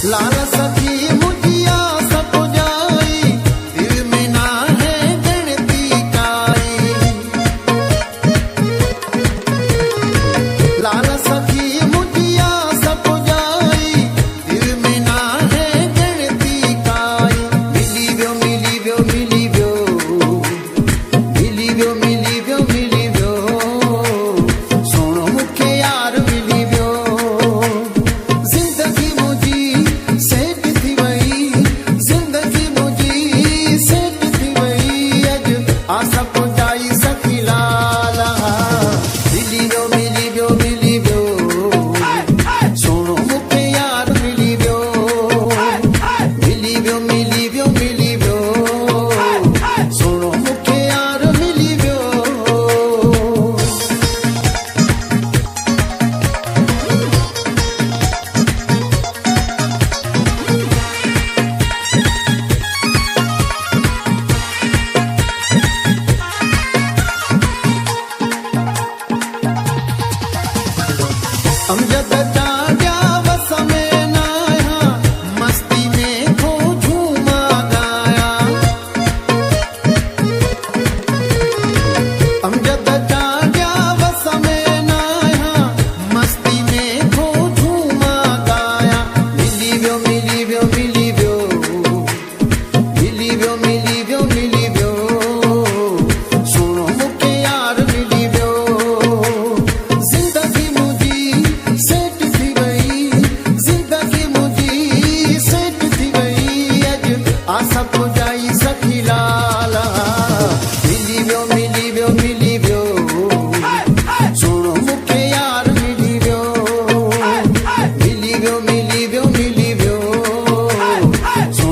लाल सखी मुझिया सब जाई, दिल में ना है गणती काई। लाल सखी मुझिया सब जाई, दिल में ना है गणती काई। मिली व्यो मिली व्यो मिली व्यो, मिली व्यो मिली व्यो मिली व्यो, सोनो मुखे यार मिली व्यो। जिंदगी मुझी सेठ थी वही, जिंदगी मुझी सेठ थी वही, अज आशा पुजाई सखी लाला। मिली व्यो मिली व्यो मिली व्यो, सोनो मुखे यार मिली व्यो। मिली व्यो मिली व्यो मिली व्यो, सोनो मुखे यार मिली व्यो। अमजद जाग्या बस में नाया, मस्ती में खो झूमा गाया। अमजद जाग्या बस में नाया, मस्ती में खो झूमा गाया। मिली व्यो मिली व्यो मिली व्यो, मिली व्यो मिली व्यो मिली व्यो, सोनो मुखे यार मिली व्यो। जिंदगी मुझी सेठ थी वही, जिंदगी मुझी सेठ थी वही, अज आशा पुजाई सखी लाला। मिली व्यो मिली व्यो मिली व्यो, सोनो मुखे यार मिली व्यो। मिली व्यो मिली व्यो मिली व्यो, सोनो